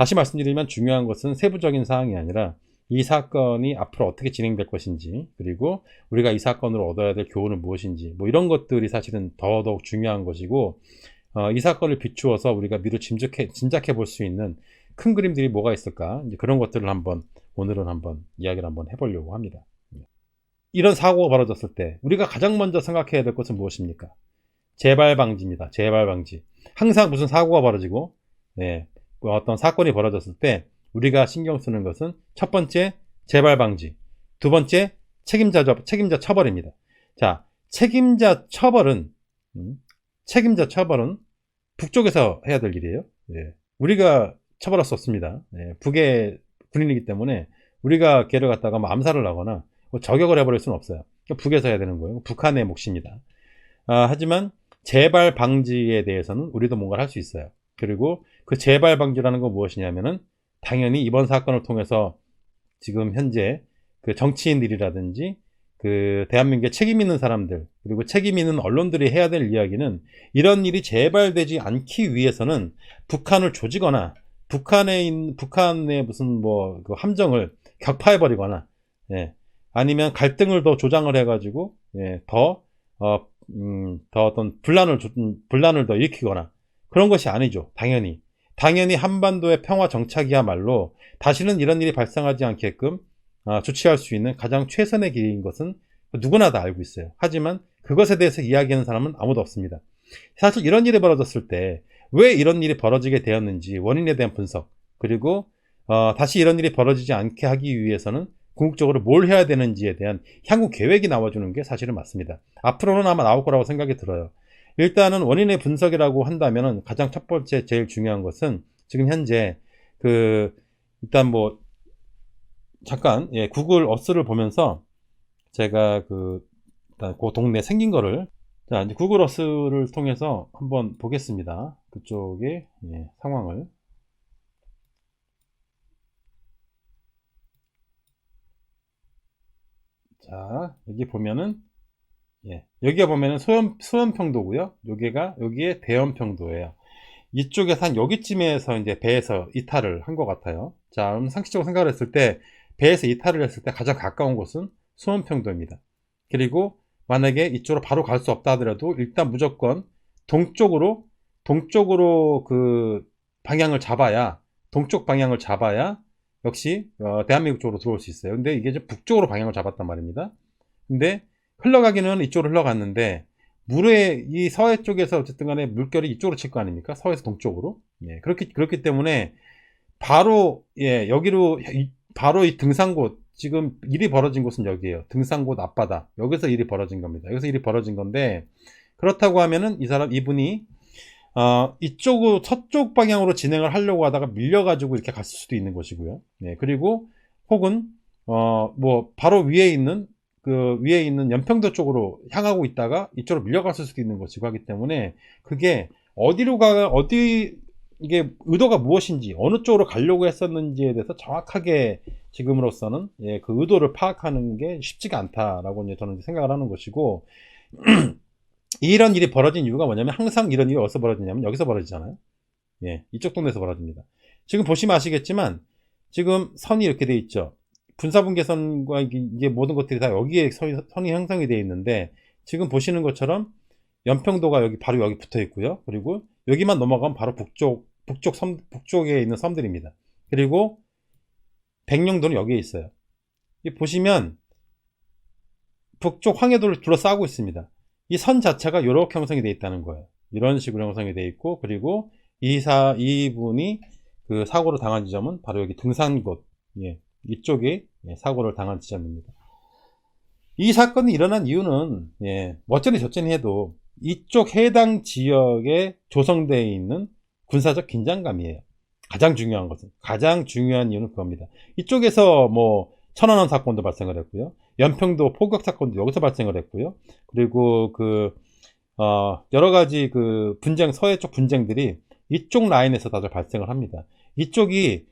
다시 말씀드리면 중요한 것은 세부적인 사항이 아니라 이 사건이 앞으로 어떻게 진행될 것인지, 그리고 우리가 이 사건으로 얻어야 될 교훈은 무엇인지, 뭐 이런 것들이 사실은 더더욱 중요한 것이고, 이 사건을 비추어서 우리가 미리 짐작해 볼 수 있는 큰 그림들이 뭐가 있을까, 이제 그런 것들을 오늘은 한번 이야기를 한번 해보려고 합니다. 이런 사고가 벌어졌을 때 우리가 가장 먼저 생각해야 될 것은 무엇입니까? 재발 방지입니다. 재발 방지. 항상 무슨 사고가 벌어지고, 어떤 사건이 벌어졌을 때 우리가 신경 쓰는 것은 첫 번째, 재발 방지. 두 번째, 책임자 처벌입니다. 자, 책임자 처벌은 북쪽에서 해야 될 일이에요. 우리가 처벌할 수 없습니다. 북의 군인이기 때문에 우리가 걔를 갖다가 뭐 암살을 하거나 저격을 해버릴 수는 없어요. 북에서 해야 되는 거예요. 북한의 몫입니다. 하지만 재발 방지에 대해서는 우리도 뭔가를 할 수 있어요. 그리고 그 재발 방지라는 건 무엇이냐면은 당연히 이번 사건을 통해서 지금 현재 그 정치인들이라든지 그 대한민국에 책임 있는 사람들, 그리고 책임 있는 언론들이 해야 될 이야기는, 이런 일이 재발되지 않기 위해서는 북한을 조지거나 북한의 무슨 뭐 그 함정을 격파해 버리거나, 아니면 갈등을 더 조장을 해가지고 더 어떤 분란을 더 일으키거나 그런 것이 아니죠. 당연히 한반도의 평화 정착이야말로 다시는 이런 일이 발생하지 않게끔 조치할 수 있는 가장 최선의 길인 것은 누구나 다 알고 있어요. 하지만 그것에 대해서 이야기하는 사람은 아무도 없습니다. 사실 이런 일이 벌어졌을 때 왜 이런 일이 벌어지게 되었는지 원인에 대한 분석, 그리고 다시 이런 일이 벌어지지 않게 하기 위해서는 궁극적으로 뭘 해야 되는지에 대한 향후 계획이 나와주는 게 사실은 맞습니다. 앞으로는 아마 나올 거라고 생각이 들어요. 일단은 원인의 분석이라고 한다면은 가장 첫 번째 제일 중요한 것은 지금 현재 일단 뭐 잠깐 구글 어스를 보면서 제가 일단 그 동네 생긴 거를, 자 이제 구글 어스를 통해서 한번 보겠습니다. 그쪽의 상황을. 자 여기 보면은 여기가 보면은 소연평도고요. 여기에 대연평도예요. 이쪽에서 한 여기쯤에서 이제 배에서 이탈을 한 것 같아요. 자, 그럼 상식적으로 생각을 했을 때 배에서 이탈을 했을 때 가장 가까운 곳은 소연평도입니다. 그리고 만약에 이쪽으로 바로 갈 수 없다 하더라도 일단 무조건 동쪽으로 그 방향을 잡아야, 동쪽 방향을 잡아야 역시 대한민국 쪽으로 들어올 수 있어요. 근데 이게 이제 북쪽으로 방향을 잡았단 말입니다. 근데 흘러가기는 이쪽으로 흘러갔는데 이 서해 쪽에서 어쨌든 간에 물결이 이쪽으로 칠 거 아닙니까? 서해에서 동쪽으로. 그렇기 때문에 바로 여기로 바로 이 등산곳, 지금 일이 벌어진 곳은 여기에요. 등산곳 앞바다. 여기서 일이 벌어진 겁니다. 여기서 일이 벌어진 건데, 그렇다고 하면은 이분이 이쪽으로 서쪽 방향으로 진행을 하려고 하다가 밀려가지고 이렇게 갔을 수도 있는 것이고요. 그리고 혹은 뭐 바로 위에 있는 연평도 쪽으로 향하고 있다가 이쪽으로 밀려갔을 수도 있는 것이고 하기 때문에, 그게 이게 의도가 무엇인지, 어느 쪽으로 가려고 했었는지에 대해서 정확하게 지금으로서는 그 의도를 파악하는 게 쉽지가 않다라고 이제 저는 생각을 하는 것이고, 이런 일이 벌어진 이유가 뭐냐면, 항상 이런 일이 어디서 벌어지냐면 여기서 벌어지잖아요. 이쪽 동네에서 벌어집니다. 지금 보시면 아시겠지만 지금 선이 이렇게 돼 있죠. 분사분계선과 이게 모든 것들이 다 여기에 선이 형성이 되어 있는데, 지금 보시는 것처럼 연평도가 바로 여기 붙어 있고요. 그리고 여기만 넘어가면 바로 북쪽에 있는 섬들입니다. 그리고 백령도는 여기에 있어요. 보시면 북쪽 황해도를 둘러싸고 있습니다. 이 선 자체가 이렇게 형성이 되어 있다는 거예요. 이런 식으로 형성이 되어 있고, 그리고 이분이 그 사고를 당한 지점은 바로 여기 등산곳, 이쪽에 사고를 당한 지점입니다. 이 사건이 일어난 이유는 어쩌니 저쩌니 해도 이쪽 해당 지역에 조성되어 있는 군사적 긴장감이에요. 가장 중요한 이유는 그겁니다. 이쪽에서 뭐 천안함 사건도 발생을 했고요. 연평도 포격 사건도 여기서 발생을 했고요. 그리고 여러 가지 서해 쪽 분쟁들이 이쪽 라인에서 다들 발생을 합니다. 이쪽이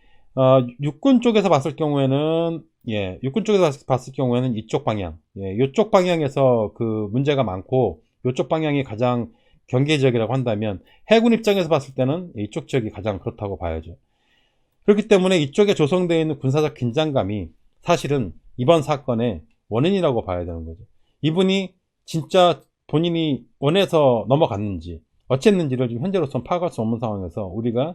육군 쪽에서 봤을 경우에는 이쪽 방향, 이쪽 방향에서 그 문제가 많고, 이쪽 방향이 가장 경계 지역이라고 한다면, 해군 입장에서 봤을 때는 이쪽 지역이 가장 그렇다고 봐야죠. 그렇기 때문에 이쪽에 조성되어 있는 군사적 긴장감이 사실은 이번 사건의 원인이라고 봐야 되는 거죠. 이분이 진짜 본인이 원해서 넘어갔는지 어쨌는지를 지금 현재로서는 파악할 수 없는 상황에서 우리가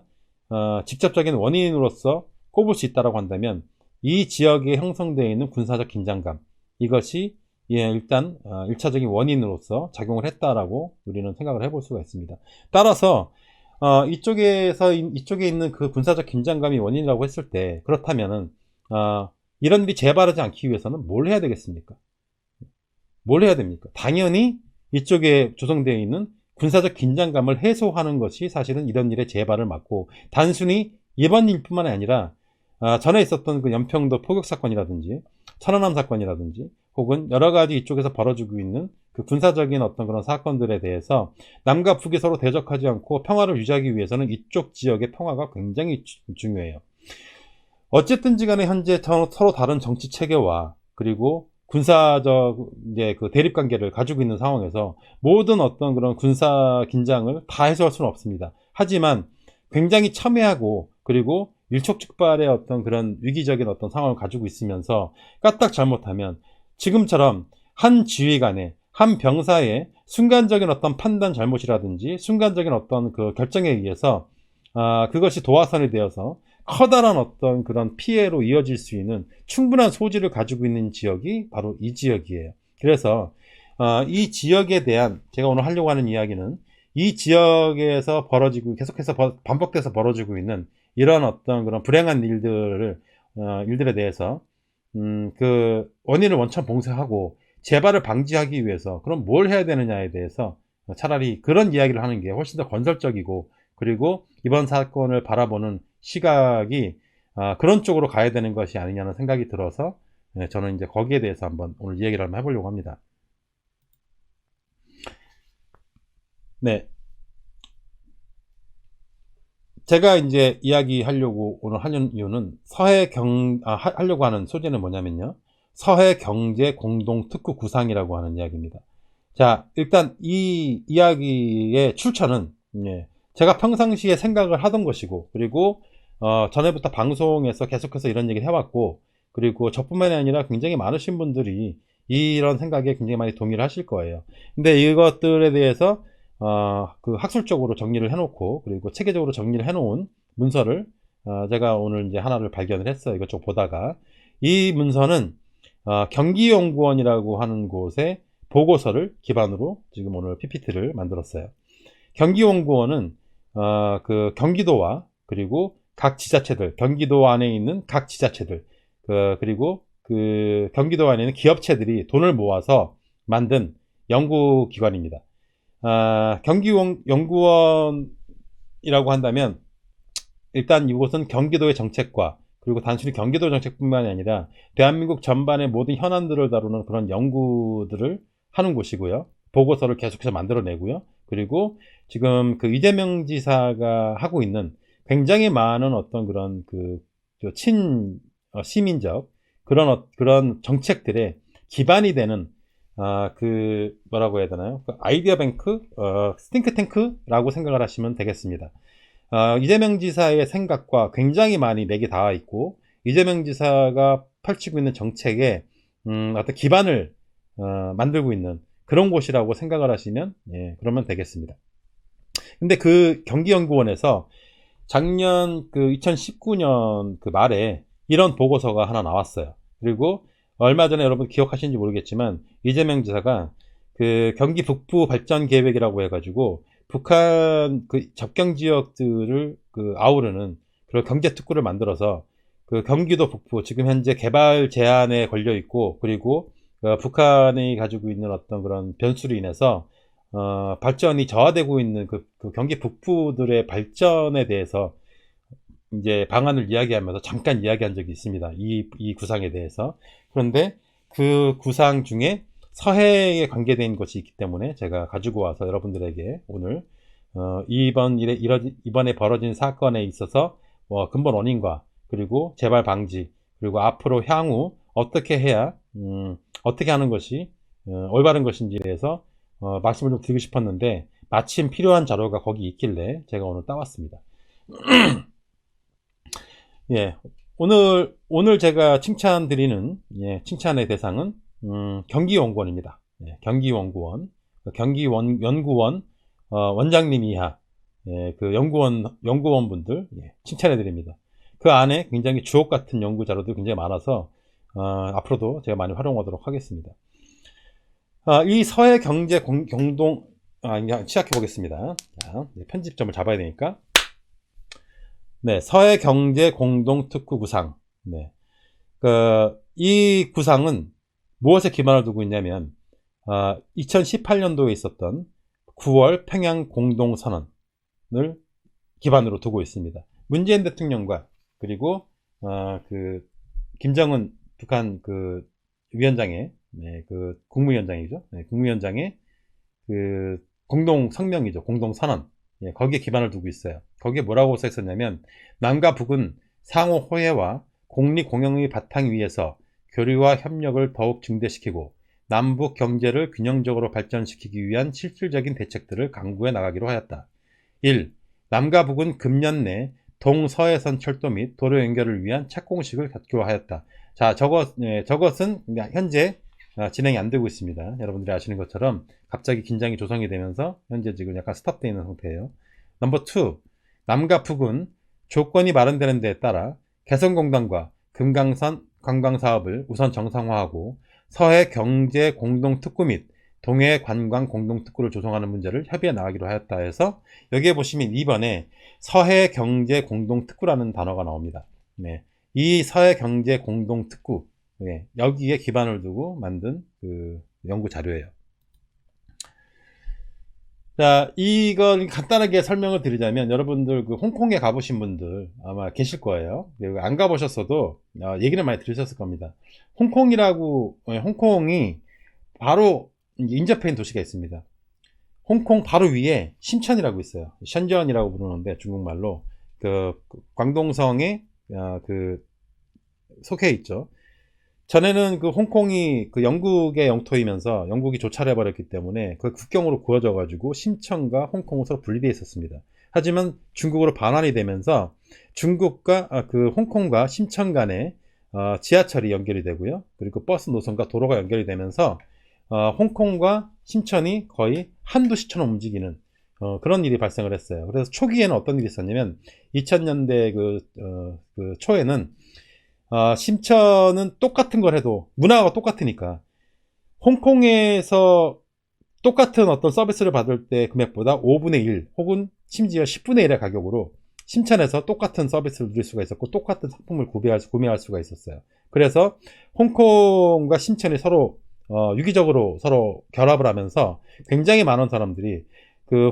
직접적인 원인으로서 꼽을 수 있다고 한다면 이 지역에 형성되어 있는 군사적 긴장감, 이것이 일단 1차적인 원인으로서 작용을 했다라고 우리는 생각을 해볼 수가 있습니다. 따라서 이쪽에 있는 그 군사적 긴장감이 원인이라고 했을 때, 그렇다면은 이런 일이 재발하지 않기 위해서는 뭘 해야 되겠습니까? 뭘 해야 됩니까? 당연히 이쪽에 조성되어 있는 군사적 긴장감을 해소하는 것이 사실은 이런 일의 재발을 막고, 단순히 이번 일뿐만 아니라 전에 있었던 그 연평도 포격 사건이라든지 천안함 사건이라든지 혹은 여러 가지 이쪽에서 벌어지고 있는 그 군사적인 어떤 그런 사건들에 대해서 남과 북이 서로 대적하지 않고 평화를 유지하기 위해서는 이쪽 지역의 평화가 굉장히 중요해요. 어쨌든지 간에 현재 서로 다른 정치 체계와 그리고 군사적 이제 그 대립 관계를 가지고 있는 상황에서 모든 어떤 그런 군사 긴장을 다 해소할 수는 없습니다. 하지만 굉장히 첨예하고 그리고 일촉즉발의 어떤 그런 위기적인 어떤 상황을 가지고 있으면서 까딱 잘못하면 지금처럼 한 지휘관의 한 병사의 순간적인 어떤 판단 잘못이라든지 순간적인 어떤 그 결정에 의해서 그것이 도화선이 되어서 커다란 어떤 그런 피해로 이어질 수 있는 충분한 소지를 가지고 있는 지역이 바로 이 지역이에요. 그래서 이 지역에 대한 제가 오늘 하려고 하는 이야기는 이 지역에서 벌어지고 계속해서 반복돼서 벌어지고 있는 이런 어떤 그런 불행한 일들에 대해서 그 원인을 원천 봉쇄하고 재발을 방지하기 위해서 그럼 뭘 해야 되느냐에 대해서 차라리 그런 이야기를 하는 게 훨씬 더 건설적이고, 그리고 이번 사건을 바라보는 시각이 그런 쪽으로 가야 되는 것이 아니냐는 생각이 들어서 저는 이제 거기에 대해서 한번 오늘 이야기를 한번 해보려고 합니다. 네. 제가 이제 이야기하려고 오늘 하는 이유는 하려고 하는 소재는 뭐냐면요. 서해 경제 공동 특구 구상이라고 하는 이야기입니다. 자, 일단 이 이야기의 출처는 제가 평상시에 생각을 하던 것이고, 그리고 전에부터 방송에서 계속해서 이런 얘기를 해왔고, 그리고 저뿐만이 아니라 굉장히 많으신 분들이 이런 생각에 굉장히 많이 동의를 하실 거예요. 근데 이것들에 대해서 그 학술적으로 정리를 해놓고 그리고 체계적으로 정리를 해놓은 문서를 제가 오늘 이제 하나를 발견을 했어요. 이것저것 보다가 이 문서는 경기연구원이라고 하는 곳의 보고서를 기반으로 지금 오늘 PPT를 만들었어요. 경기연구원은 그 경기도와 그리고 각 지자체들, 경기도 안에 있는 각 지자체들, 그리고 그 경기도 안에 있는 기업체들이 돈을 모아서 만든 연구기관입니다. 경기연구원이라고 한다면 일단 이곳은 경기도의 정책과 그리고 단순히 경기도 정책뿐만이 아니라 대한민국 전반의 모든 현안들을 다루는 그런 연구들을 하는 곳이고요. 보고서를 계속해서 만들어내고요. 그리고 지금 그 이재명 지사가 하고 있는 굉장히 많은 어떤 그런 시민적 그런 정책들의 기반이 되는 뭐라고 해야 되나요? 아이디어 뱅크, 싱크탱크라고 생각을 하시면 되겠습니다. 이재명 지사의 생각과 굉장히 많이 맥이 닿아 있고, 이재명 지사가 펼치고 있는 정책에 어떤 기반을 만들고 있는 그런 곳이라고 생각을 하시면 그러면 되겠습니다. 근데 그 경기연구원에서 작년 2019년 그 말에 이런 보고서가 하나 나왔어요. 그리고 얼마 전에 여러분 기억하시는지 모르겠지만 이재명 지사가 그 경기 북부 발전 계획이라고 해가지고 북한 그 접경 지역들을 아우르는 그런 경제 특구를 만들어서 그 경기도 북부 지금 현재 개발 제한에 걸려 있고, 그리고 북한이 가지고 있는 어떤 그런 변수로 인해서 발전이 저하되고 있는 그 경기 북부들의 발전에 대해서 이제 방안을 이야기하면서 잠깐 이야기한 적이 있습니다. 이 구상에 대해서. 그런데 그 구상 중에 서해에 관계된 것이 있기 때문에 제가 가지고 와서 여러분들에게 오늘 이번에 벌어진 사건에 있어서 근본 원인과 그리고 재발 방지, 그리고 앞으로 향후 어떻게 해야 어떻게 하는 것이 올바른 것인지에 대해서 말씀을 좀 드리고 싶었는데 마침 필요한 자료가 거기 있길래 제가 오늘 따왔습니다. 예, 오늘 제가 칭찬드리는, 예, 칭찬의 대상은, 경기연구원입니다. 예, 경기연구원. 연구원, 원장님 이하, 예, 그 연구원 분들, 예, 칭찬해드립니다. 그 안에 굉장히 주옥 같은 연구 자료도 굉장히 많아서, 앞으로도 제가 많이 활용하도록 하겠습니다. 이 서해 경제 공동, 그냥 시작해 보겠습니다. 자, 편집점을 잡아야 되니까. 네, 서해 경제 공동 특구 구상. 네. 이 구상은 무엇에 기반을 두고 있냐면, 2018년도에 있었던 9월 평양 공동선언을 기반으로 두고 있습니다. 문재인 대통령과 그리고 김정은 북한 위원장의, 네, 국무위원장이죠. 네, 국무위원장의 공동 성명이죠. 공동 선언. 예, 거기에 기반을 두고 있어요. 거기에 뭐라고 써 있었냐면, 남과 북은 상호 호혜와 공리 공영의 바탕 위에서 교류와 협력을 더욱 증대시키고 남북 경제를 균형적으로 발전시키기 위한 실질적인 대책들을 강구해 나가기로 하였다. 1. 남과 북은 금년 내 동서해선 철도 및 도로 연결을 위한 착공식을 갖기로 하였다. 자, 저것은 현재 진행이 안 되고 있습니다. 여러분들이 아시는 것처럼 갑자기 긴장이 조성이 되면서 현재 지금 약간 스톱되어 있는 상태예요. 넘버 2. 남과 북은 조건이 마련되는 데에 따라 개성공단과 금강산 관광사업을 우선 정상화하고 서해 경제 공동특구 및 동해 관광 공동특구를 조성하는 문제를 협의해 나가기로 하였다 해서, 여기에 보시면 2번에 서해 경제 공동특구라는 단어가 나옵니다. 네. 이 서해 경제 공동특구, 네, 여기에 기반을 두고 만든 연구 자료예요. 자, 이걸 간단하게 설명을 드리자면, 여러분들 홍콩에 가보신 분들 아마 계실 거예요. 안 가보셨어도 얘기를 많이 들으셨을 겁니다. 홍콩이 바로 인접해 있는 도시가 있습니다. 홍콩 바로 위에 심천이라고 있어요. 션전이라고 부르는데, 중국말로 광동성에 속해 있죠. 전에는 홍콩이 영국의 영토이면서 영국이 조차를 해버렸기 때문에 국경으로 구워져 가지고 심천과 홍콩은 서로 분리되어 있었습니다. 하지만 중국으로 반환이 되면서 중국과 홍콩과 심천 간에 지하철이 연결이 되고요. 그리고 버스 노선과 도로가 연결이 되면서 홍콩과 심천이 거의 한 도시처럼 움직이는 그런 일이 발생을 했어요. 그래서 초기에는 어떤 일이 있었냐면, 2000년대 초에는 심천은 똑같은 걸 해도 문화가 똑같으니까 홍콩에서 똑같은 어떤 서비스를 받을 때 금액보다 5분의 1 혹은 심지어 10분의 1의 가격으로 심천에서 똑같은 서비스를 누릴 수가 있었고, 똑같은 상품을 구매할 수가 있었어요. 그래서 홍콩과 심천이 서로 유기적으로 서로 결합을 하면서 굉장히 많은 사람들이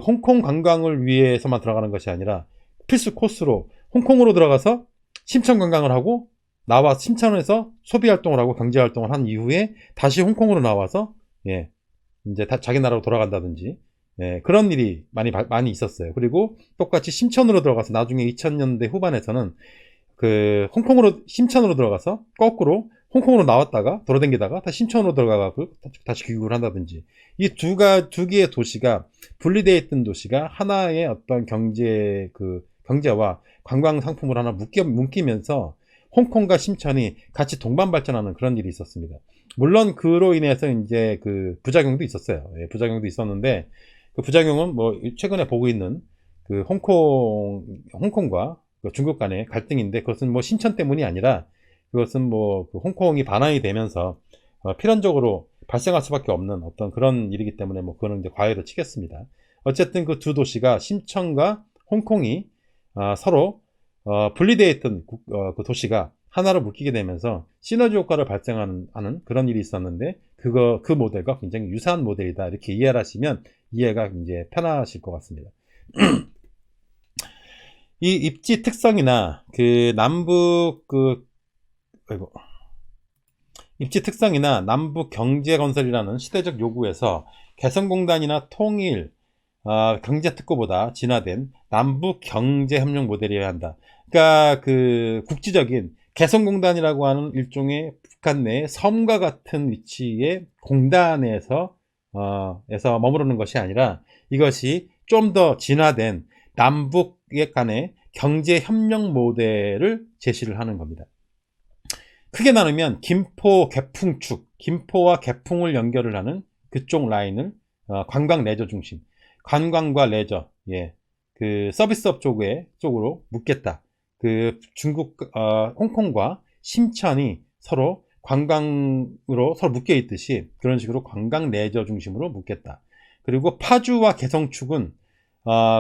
홍콩 관광을 위해서만 들어가는 것이 아니라 필수 코스로 홍콩으로 들어가서 심천 관광을 하고, 나와 심천에서 소비 활동을 하고 경제 활동을 한 이후에 다시 홍콩으로 나와서, 예, 이제 자기 나라로 돌아간다든지, 예, 그런 일이 많이 있었어요. 그리고 똑같이 심천으로 들어가서 나중에 2000년대 후반에서는 심천으로 들어가서 거꾸로 홍콩으로 나왔다가 돌아다니다가 다시 심천으로 들어가고 다시 귀국을 한다든지, 이 두 개의 도시가 분리되어 있던 도시가 하나의 어떤 경제와 관광 상품을 하나 묶이면서 홍콩과 심천이 같이 동반 발전하는 그런 일이 있었습니다. 물론 그로 인해서 이제 부작용도 있었어요. 예, 부작용도 있었는데, 부작용은 뭐 최근에 보고 있는 홍콩과 중국 간의 갈등인데, 그것은 뭐 심천 때문이 아니라 그것은 뭐 홍콩이 반환이 되면서 필연적으로 발생할 수밖에 없는 어떤 그런 일이기 때문에 뭐 그거는 이제 과외로 치겠습니다. 어쨌든 그 두 도시가, 심천과 홍콩이 서로 분리되어 있던 그 도시가 하나로 묶이게 되면서 시너지 효과를 발생하는 그런 일이 있었는데, 그 모델과 굉장히 유사한 모델이다, 이렇게 이해를 하시면 이해가 이제 편하실 것 같습니다. 이 입지 특성이나 입지 특성이나 남북 경제 건설이라는 시대적 요구에서 개성공단이나 통일 경제 특구보다 진화된 남북 경제 협력 모델이어야 한다. 그러니까 국지적인 개성공단이라고 하는 일종의 북한 내 섬과 같은 위치의 공단에서 머무르는 것이 아니라, 이것이 좀 더 진화된 남북 간의 경제협력 모델을 제시를 하는 겁니다. 크게 나누면 김포 개풍축, 김포와 개풍을 연결을 하는 그쪽 라인을 관광 레저 중심, 관광과 레저, 그 서비스업 쪽으로 묶겠다. 그 중국, 홍콩과 심천이 서로 관광으로 서로 묶여 있듯이 그런 식으로 관광 레저 중심으로 묶겠다. 그리고 파주와 개성축은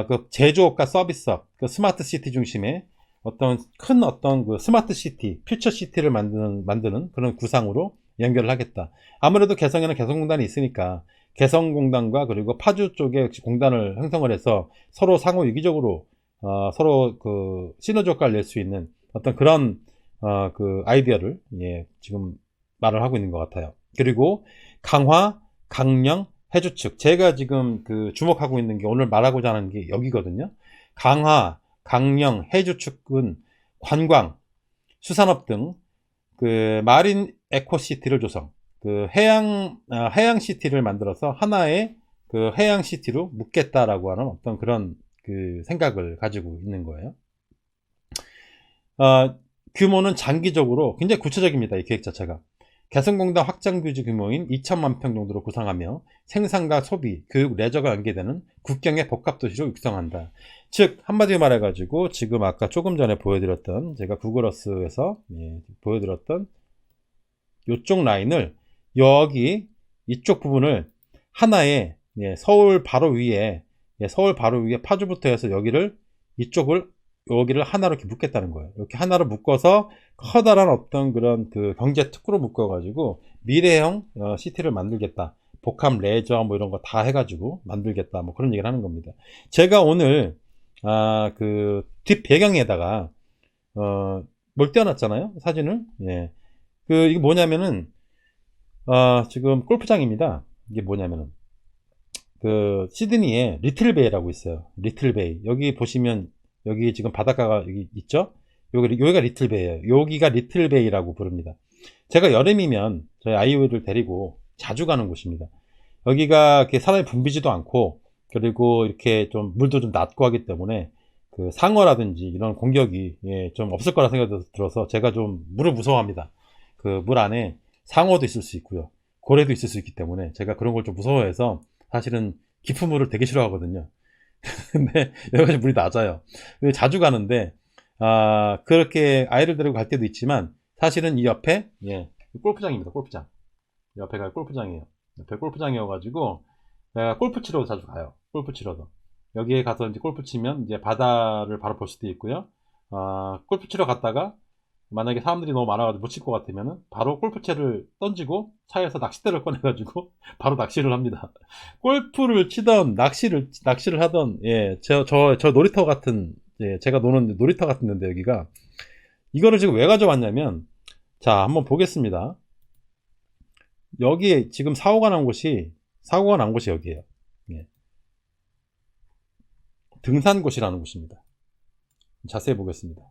그 제조업과 서비스업, 그 스마트 시티 중심의 어떤 큰 그 스마트 시티, 퓨처 시티를 만드는 그런 구상으로 연결을 하겠다. 아무래도 개성에는 개성공단이 있으니까 개성공단과 그리고 파주 쪽에 공단을 형성을 해서 서로 상호 유기적으로 서로 그 시너지 효과를 낼 수 있는 어떤 그런 그 아이디어를 지금 말을 하고 있는 것 같아요. 그리고 강화, 강령, 해주 측, 제가 지금 그 주목하고 있는 게 오늘 말하고자 하는 게 여기거든요. 강화, 강령, 해주 측은 관광, 수산업 등 그 마린 에코시티를 조성, 그 해양 시티를 만들어서 하나의 그 해양 시티로 묶겠다라고 하는 어떤 그런 그 생각을 가지고 있는 거예요. 규모는 장기적으로 굉장히 구체적입니다. 이 계획 자체가. 개성공단 확장 규지 규모인 2천만 평 정도로 구상하며 생산과 소비, 교육, 레저가 연계되는 국경의 복합도시로 육성한다. 즉 한마디로 말해가지고 지금 아까 조금 전에 보여드렸던, 제가 구글어스에서 보여드렸던 이쪽 라인을 이쪽 부분을 하나의 서울 바로 위에 파주부터 해서 여기를 하나로 이렇게 묶겠다는 거예요. 이렇게 하나로 묶어서 커다란 어떤 그런 그 경제 특구로 묶어가지고 미래형 시티를 만들겠다. 복합 레저 뭐 이런 거 다 해가지고 만들겠다. 뭐 그런 얘기를 하는 겁니다. 제가 오늘 그 뒷 배경에다가 뭘 떼어놨잖아요. 사진을. 이게 뭐냐면은 지금 골프장입니다. 이게 뭐냐면은 그 시드니에 리틀베이라고 있어요. 리틀베이. 여기 보시면 여기 지금 바닷가가 여기 있죠? 여기가 리틀베이예요. 여기가 리틀베이라고 부릅니다. 제가 여름이면 저희 아이오를 데리고 자주 가는 곳입니다. 여기가 이렇게 사람이 붐비지도 않고, 그리고 이렇게 좀 물도 좀 낮고 하기 때문에 그 상어라든지 이런 공격이 좀 없을 거라 생각이 들어서 제가 좀 물을 무서워합니다. 그 물 안에 상어도 있을 수 있고요. 고래도 있을 수 있기 때문에 제가 그런 걸 좀 무서워해서 사실은 깊은 물을 되게 싫어하거든요. 근데 여기가 물이 낮아요. 자주 가는데 그렇게 아이를 데리고 갈 때도 있지만 사실은 이 옆에 골프장입니다. 골프장. 옆에가 골프장이에요. 옆에 골프장이어가지고 내가 골프 치러 자주 가요. 골프 치러도 여기에 가서 이제 골프 치면 이제 바다를 바로 볼 수도 있고요. 골프 치러 갔다가 만약에 사람들이 너무 많아가지고 못 칠 것 같으면은 바로 골프채를 던지고 차에서 낚싯대를 꺼내가지고 바로 낚시를 합니다. 골프를 치던 낚시를 하던 저 놀이터 같은 제가 노는 놀이터 같은 데인데 여기가 이거를 지금 왜 가져왔냐면 자 한번 보겠습니다. 여기에 지금 사고가 난 곳이 여기에요. 등산곳이라는 곳입니다. 자세히 보겠습니다.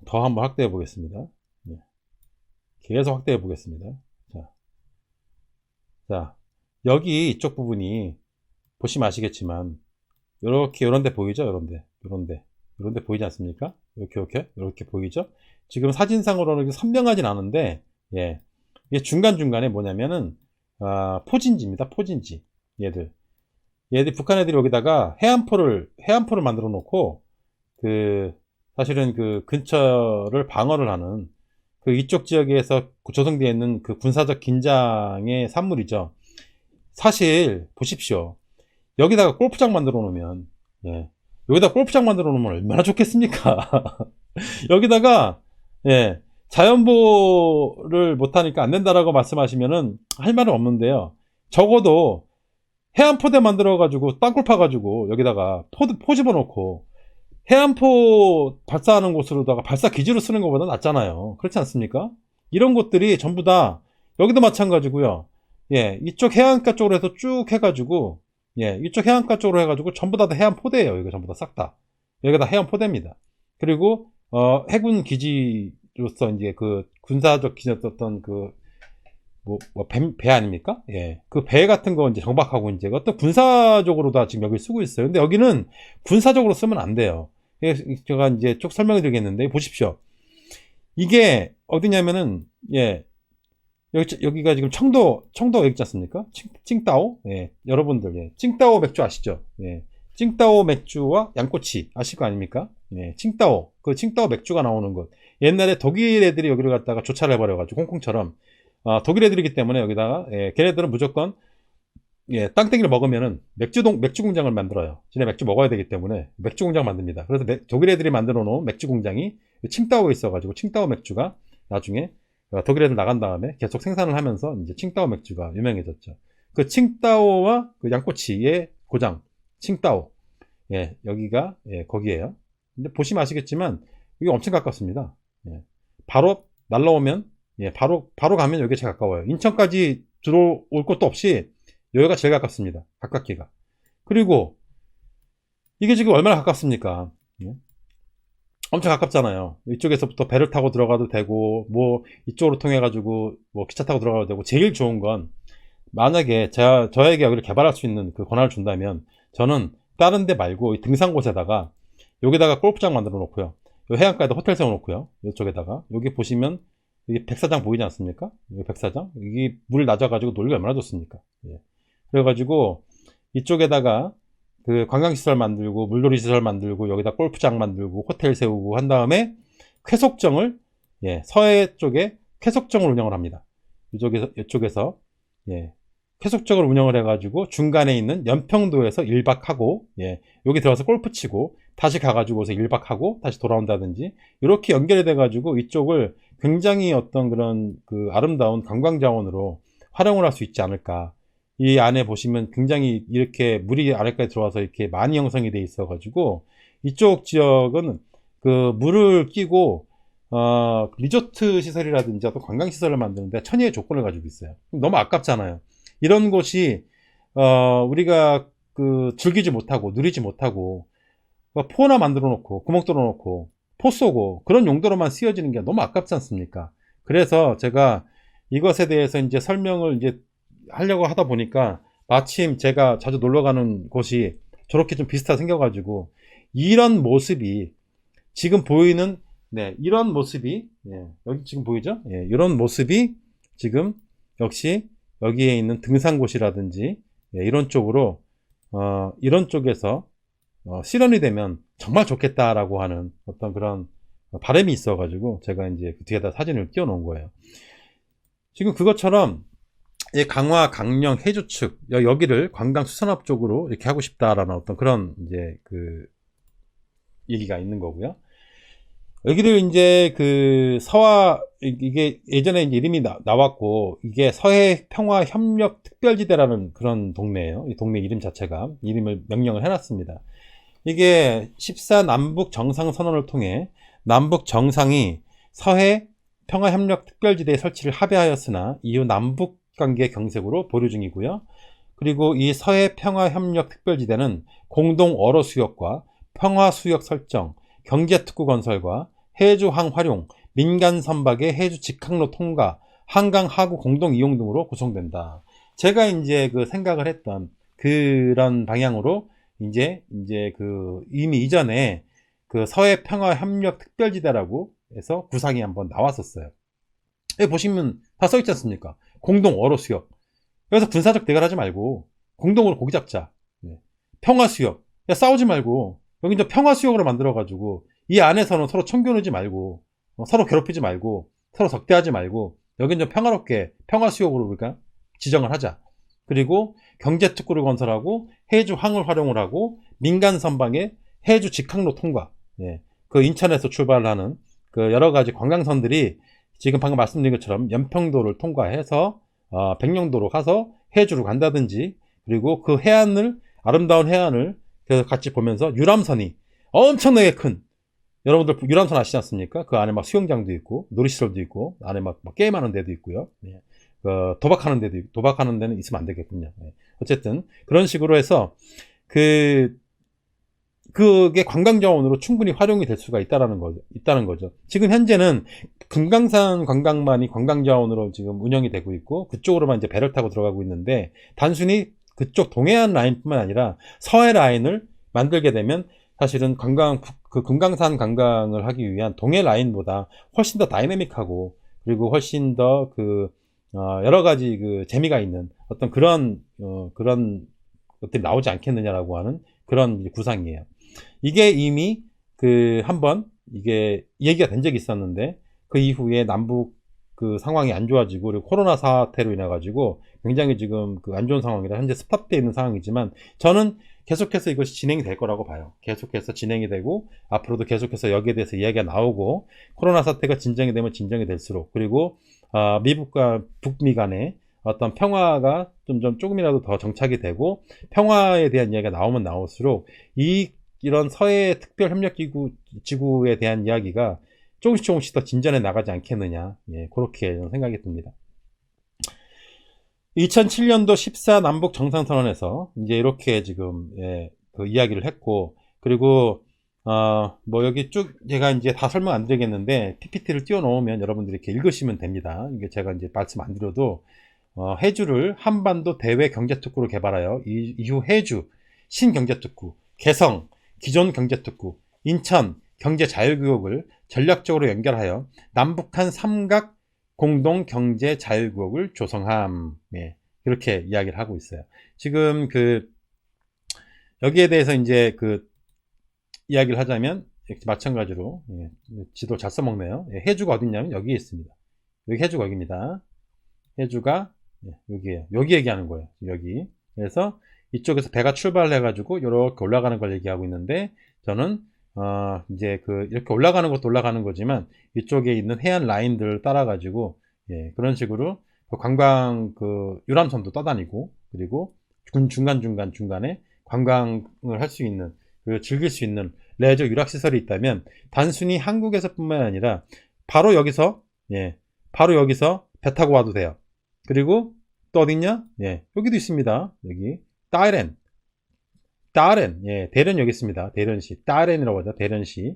더 한번 확대해 보겠습니다. 계속 확대해 보겠습니다. 자, 여기 이쪽 부분이 보시면 아시겠지만 이런 데 보이죠? 이런 데 보이지 않습니까? 이렇게 보이죠? 지금 사진상으로는 선명하진 않은데 이게 중간중간에 뭐냐면은 포진지입니다. 포진지. 얘들 북한 애들이 여기다가 해안포를 만들어 놓고 사실은 그 근처를 방어를 하는 그 이쪽 지역에서 조성되어 있는 그 군사적 긴장의 산물이죠. 사실 보십시오. 여기다가 골프장 만들어 놓으면 얼마나 좋겠습니까? 여기다가 자연보호를 못하니까 안 된다라고 말씀하시면은 할 말은 없는데요. 적어도 해안포대 만들어 가지고 땅굴 파 가지고 여기다가 포 집어 놓고 해안포 발사하는 곳으로다가 발사 기지로 쓰는 것보다 낫잖아요. 그렇지 않습니까? 이런 것들이 전부 다 여기도 마찬가지고요. 이쪽 해안가 쪽으로 해서 쭉 해가지고 이쪽 해안가 쪽으로 해가지고 전부 다 해안포대예요. 이거 전부 다 싹 다 여기가 다 해안포대입니다. 그리고 해군 기지로서 이제 그 군사적 기지였던 배 아닙니까? 예. 그 배 같은 거 이제 정박하고 이제 어떤 군사적으로 다 지금 여기 쓰고 있어요. 근데 여기는 군사적으로 쓰면 안 돼요. 제가 이제 쭉 설명해 드리겠는데, 보십시오. 이게 어디냐면은, 예. 여기가 지금 청도 있지 않습니까? 칭따오? 예. 여러분들, 예. 칭따오 맥주 아시죠? 예. 칭따오 맥주와 양꼬치 아실 거 아닙니까? 예. 칭따오. 그 칭따오 맥주가 나오는 곳. 옛날에 독일 애들이 여기를 갖다가 조차를 해버려가지고, 홍콩처럼. 독일 애들이기 때문에 여기다가, 예. 걔네들은 무조건, 예. 땅땡이를 먹으면은 맥주 공장을 만들어요. 지네 맥주 먹어야 되기 때문에 맥주 공장 만듭니다. 그래서 독일 애들이 만들어 놓은 맥주 공장이 칭따오에 있어가지고, 칭따오 맥주가 나중에 독일 애들 나간 다음에 계속 생산을 하면서 이제 칭따오 맥주가 유명해졌죠. 그 칭따오와 그 양꼬치의 고장, 칭따오. 예, 여기가, 예, 거기에요. 근데 보시면 아시겠지만, 이게 엄청 가깝습니다. 예, 바로 날라오면, 예, 바로 가면 여기가 제일 가까워요. 인천까지 들어올 것도 없이 여기가 제일 가깝습니다. 가깝기가. 그리고 이게 지금 얼마나 가깝습니까? 예? 엄청 가깝잖아요. 이쪽에서부터 배를 타고 들어가도 되고, 뭐 이쪽으로 통해 가지고 뭐 기차 타고 들어가도 되고. 제일 좋은 건, 만약에 저에게 여기를 개발할 수 있는 그 권한을 준다면, 저는 다른 데 말고 이 등산곳에다가 여기다가 골프장 만들어 놓고요, 요 해안가에다 호텔 세워 놓고요, 이쪽에다가 여기 보시면 여기 백사장 보이지 않습니까? 여기 백사장, 여기 물 낮아 가지고 놀기 얼마나 좋습니까? 예. 그래가지고 이쪽에다가 그 관광시설 만들고, 물놀이 시설 만들고, 여기다 골프장 만들고, 호텔 세우고 한 다음에 쾌속정을, 예, 서해 쪽에 쾌속정을 운영을 합니다. 이쪽에서, 예, 쾌속정을 운영을 해가지고 중간에 있는 연평도에서 1박하고, 예, 여기 들어가서 골프 치고 다시 가가지고서 1박하고 다시 돌아온다든지, 이렇게 연결이 돼가지고 이쪽을 굉장히 어떤 그런 그 아름다운 관광자원으로 활용을 할 수 있지 않을까. 이 안에 보시면 굉장히 이렇게 물이 아래까지 들어와서 이렇게 많이 형성이 돼 있어 가지고, 이쪽 지역은 그 물을 끼고 리조트 시설이라든지 어떤 관광 시설을 만드는데 천혜의 조건을 가지고 있어요. 너무 아깝잖아요. 이런 곳이 우리가 그 즐기지 못하고 누리지 못하고, 포나 만들어 놓고 구멍 뚫어 놓고 포 쏘고 그런 용도로만 쓰여지는 게 너무 아깝지 않습니까? 그래서 제가 이것에 대해서 이제 설명을 이제 하려고 하다 보니까, 마침 제가 자주 놀러 가는 곳이 저렇게 좀 비슷하게 생겨가지고, 이런 모습이 지금 보이는, 네, 이런 모습이, 예, 여기 지금 보이죠? 예, 이런 모습이 지금 역시 여기에 있는 등산곳이라든지, 예, 이런 쪽으로 이런 쪽에서 실현이 되면 정말 좋겠다라고 하는 어떤 그런 바람이 있어가지고 제가 이제 그 뒤에다 사진을 띄워 놓은 거예요. 지금 그것처럼 이 강화, 강령, 해주 측, 여기를 관광 수산업 쪽으로 이렇게 하고 싶다라는 어떤 그런 이제 그 얘기가 있는 거고요. 여기를 이제 그 이게 예전에 이제 이름이 나왔고, 이게 서해 평화 협력 특별지대라는 그런 동네예요. 이 동네 이름 자체가, 이름을 명령을 해놨습니다. 이게 14 남북 정상 선언을 통해 남북 정상이 서해 평화 협력 특별지대 설치를 합의하였으나 이후 남북 관계 경색으로 보류 중이고요. 그리고 이 서해 평화협력 특별지대는 공동 어로 수역과 평화 수역 설정, 경제특구 건설과 해주항 활용, 민간 선박의 해주 직항로 통과, 한강 하구 공동 이용 등으로 구성된다. 제가 이제 그 생각을 했던 그런 방향으로 이제 그 이미 이전에 그 서해 평화협력 특별지대라고 해서 구상이 한번 나왔었어요. 여기 보시면 다 써있지 않습니까? 공동 어로 수역. 그래서 군사적 대결하지 말고 공동으로 고기 잡자. 평화 수역. 싸우지 말고 여기 이제 평화 수역으로 만들어가지고 이 안에서는 서로 청교하지 말고 서로 괴롭히지 말고 서로 적대하지 말고 여기 이제 평화롭게 평화 수역으로 우리가 지정을 하자. 그리고 경제 특구를 건설하고 해주 항을 활용을 하고 민간 선방에 해주 직항로 통과. 그 인천에서 출발하는 그 여러 가지 관광선들이 지금 방금 말씀드린 것처럼 연평도를 통과해서 백령도로 가서 해주로 간다든지, 그리고 그 해안을, 아름다운 해안을 그래서 같이 보면서 유람선이 엄청나게 큰, 여러분들 유람선 아시지 않습니까? 그 안에 막 수영장도 있고 놀이시설도 있고 안에 막 게임하는 데도 있고요. 도박하는 데는 있으면 안 되겠군요. 어쨌든 그런 식으로 해서 그게 관광자원으로 충분히 활용이 될 수가 있다는 거죠. 지금 현재는 금강산 관광만이 관광자원으로 지금 운영이 되고 있고 그쪽으로만 이제 배를 타고 들어가고 있는데 단순히 그쪽 동해안 라인뿐만 아니라 서해 라인을 만들게 되면 사실은 그 금강산 관광을 하기 위한 동해 라인보다 훨씬 더 다이내믹하고 그리고 훨씬 더 여러 가지 재미가 있는 어떤 그런 것들이 나오지 않겠느냐라고 하는 그런 구상이에요. 이게 이미 한번 이게 얘기가 된 적이 있었는데 그 이후에 남북 상황이 안 좋아지고 그리고 코로나 사태로 인해 가지고 굉장히 지금 안 좋은 상황이라 현재 스탑되어 있는 상황이지만 저는 계속해서 이것이 진행이 될 거라고 봐요. 계속해서 진행이 되고 앞으로도 계속해서 여기에 대해서 이야기가 나오고 코로나 사태가 진정이 되면 진정이 될수록 그리고 미국과 북미 간의 어떤 평화가 조금이라도 더 정착이 되고 평화에 대한 이야기가 나오면 나올수록 이런 서해 특별협력지구에 대한 이야기가 조금씩 더 진전해 나가지 않겠느냐. 예, 그렇게 생각이 듭니다. 2007년도 14 남북 정상선언에서 이제 이렇게 지금 이야기를 했고 그리고 뭐 여기 쭉 제가 이제 다 설명 안 드리겠는데 PPT를 띄워 놓으면 여러분들이 이렇게 읽으시면 됩니다. 이게 제가 이제 말씀 안 드려도 해주를 한반도 대외 경제특구로 개발하여 이후 해주, 신경제특구, 개성, 기존 경제특구, 인천 경제자율구역을 전략적으로 연결하여 남북한 삼각 공동 경제 자율구역을 조성함. 예, 이렇게 이야기를 하고 있어요. 지금 여기에 대해서 이제 이야기를 하자면 마찬가지로 지도 잘 써먹네요. 해주가 어딨냐면 여기에 있습니다. 여기 해주가 여기입니다. 해주가 여기에요. 여기 얘기하는 거예요. 여기. 그래서 이쪽에서 배가 출발을 해가지고 이렇게 올라가는 걸 얘기하고 있는데 저는 이제 이렇게 올라가는 것도 올라가는 거지만 이쪽에 있는 해안 라인들을 따라가지고 그런 식으로 관광 유람선도 떠다니고 그리고 중간에 관광을 할 수 있는 즐길 수 있는 레저 유락시설이 있다면 단순히 한국에서 뿐만 아니라 바로 여기서 배 타고 와도 돼요. 그리고 또 어딨냐? 여기도 있습니다. 여기 다롄, 대련 여기 있습니다. 대련시, 다롄이라고 하죠. 대련시.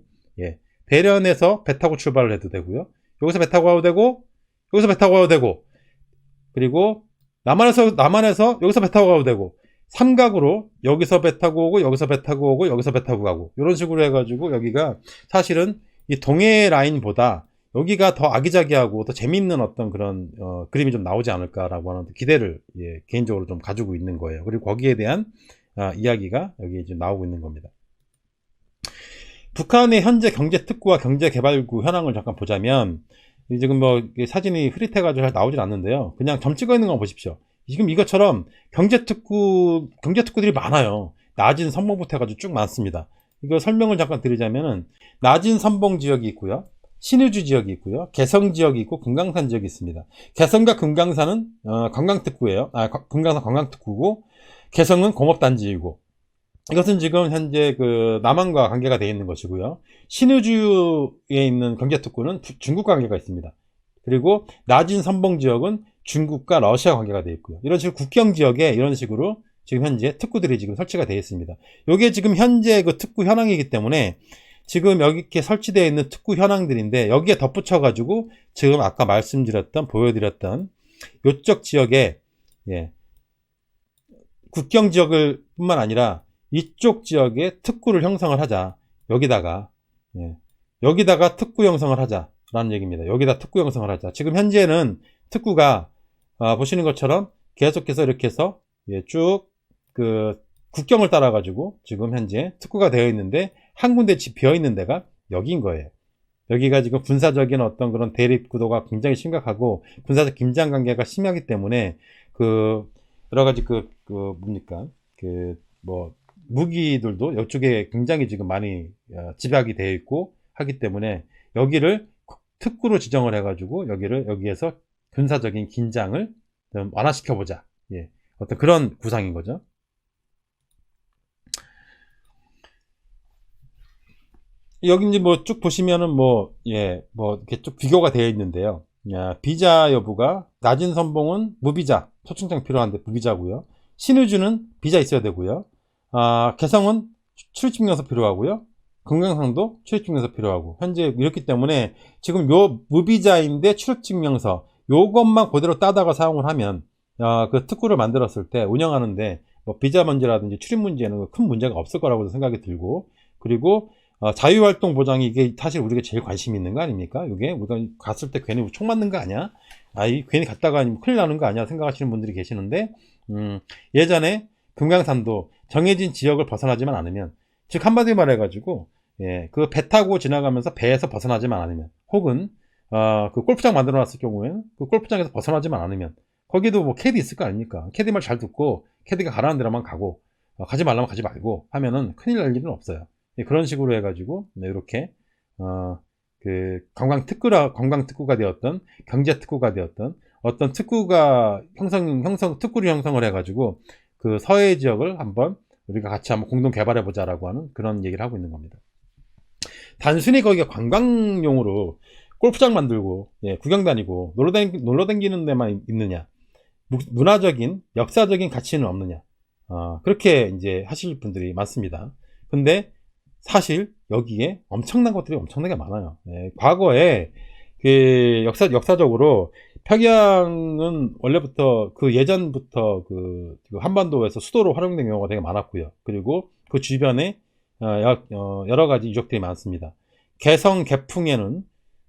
대련에서 배 타고 출발을 해도 되고요. 여기서 배 타고 와도 되고, 여기서 배 타고 와도 되고, 그리고 남한에서 여기서 배 타고 가도 되고, 삼각으로 여기서 배 타고 오고, 여기서 배 타고 오고, 여기서 배 타고 가고, 이런 식으로 해가지고 여기가 사실은 이 동해 라인보다 여기가 더 아기자기하고 더 재밌는 어떤 그런 그림이 좀 나오지 않을까라고 하는 기대를 개인적으로 좀 가지고 있는 거예요. 그리고 거기에 대한 이야기가 여기 지금 나오고 있는 겁니다. 북한의 현재 경제특구와 경제개발구 현황을 잠깐 보자면 지금 뭐 사진이 흐릿해가지고 잘 나오진 않는데요. 그냥 점 찍어 있는 거 보십시오. 지금 이것처럼 경제특구들이 많아요. 낮은 선봉부터 해가지고 쭉 많습니다. 이거 설명을 잠깐 드리자면은 낮은 선봉 지역이 있고요. 신의주 지역이 있고요. 개성 지역이 있고 금강산 지역이 있습니다. 개성과 금강산은 관광특구예요. 금강산 관광특구고 개성은 공업단지이고 이것은 지금 현재 남한과 관계가 되어 있는 것이고요. 신의주에 있는 경제특구는 중국과 관계가 있습니다. 그리고 낮은 선봉 지역은 중국과 러시아 관계가 되어 있고요. 이런 식으로 국경 지역에 이런 식으로 지금 현재 특구들이 지금 설치가 되어 있습니다. 이게 지금 현재 특구 현황이기 때문에 지금 여기 이렇게 설치되어 있는 특구 현황들인데 여기에 덧붙여 가지고 지금 아까 말씀드렸던 보여드렸던 이쪽 지역에 국경 지역을 뿐만 아니라 이쪽 지역에 특구를 형성을 하자. 여기다가 특구 형성을 하자라는 얘기입니다. 여기다 특구 형성을 하자. 지금 현재는 특구가 보시는 것처럼 계속해서 이렇게 해서 쭉 국경을 따라 가지고 지금 현재 특구가 되어 있는데 한 군데 비어 있는 데가 여기인 거예요. 여기가 지금 군사적인 어떤 그런 대립 구도가 굉장히 심각하고 군사적 긴장 관계가 심하기 때문에 여러 가지 뭡니까 무기들도 이쪽에 굉장히 지금 많이 집약이 되어 있고 하기 때문에 여기를 특구로 지정을 해가지고 여기에서 군사적인 긴장을 좀 완화시켜보자. 어떤 그런 구상인 거죠. 여기 이제 뭐 쭉 보시면은 이렇게 쭉 비교가 되어 있는데요. 비자 여부가 낮은 선봉은 무비자, 초청장 필요한데 무비자고요. 신의주는 비자 있어야 되고요. 개성은 출입증명서 필요하고요. 금강산도 출입증명서 필요하고, 현재 이렇기 때문에 지금 요 무비자인데 출입증명서 요것만 그대로 따다가 사용을 하면 그 특구를 만들었을 때 운영하는데 뭐 비자 문제라든지 출입 문제는 큰 문제가 없을 거라고 생각이 들고, 그리고 자유활동 보장이 이게 사실 우리가 제일 관심 있는 거 아닙니까? 이게 우리가 갔을 때 괜히 총 맞는 거 아니야? 괜히 갔다가 큰일 나는 거 아니야? 생각하시는 분들이 계시는데, 예전에 금강산도 정해진 지역을 벗어나지만 않으면, 즉 한마디로 말해가지고 그 배 타고 지나가면서 배에서 벗어나지만 않으면, 혹은 그 골프장 만들어 놨을 경우에는 그 골프장에서 벗어나지만 않으면, 거기도 뭐 캐디 있을 거 아닙니까? 캐디 말 잘 듣고 캐디가 가라는 데로만 가고, 가지 말라면 가지 말고 하면은 큰일 날 일은 없어요. 그런 식으로 해가지고 이렇게 그 관광 특구가 되었던, 경제 특구가 되었던 어떤 특구가 특구를 형성을 해가지고 그 서해 지역을 한번 우리가 같이 한번 공동 개발해 보자라고 하는 그런 얘기를 하고 있는 겁니다. 단순히 거기가 관광용으로 골프장 만들고 구경 다니고 놀러 다니는 데만 있느냐, 문화적인 역사적인 가치는 없느냐, 그렇게 이제 하실 분들이 많습니다. 근데 사실 여기에 엄청난 것들이 엄청나게 많아요. 과거에 그 역사적으로 평양은 원래부터 예전부터 그 한반도에서 수도로 활용된 경우가 되게 많았고요. 그리고 그 주변에 여러 가지 유적들이 많습니다. 개성 개풍에는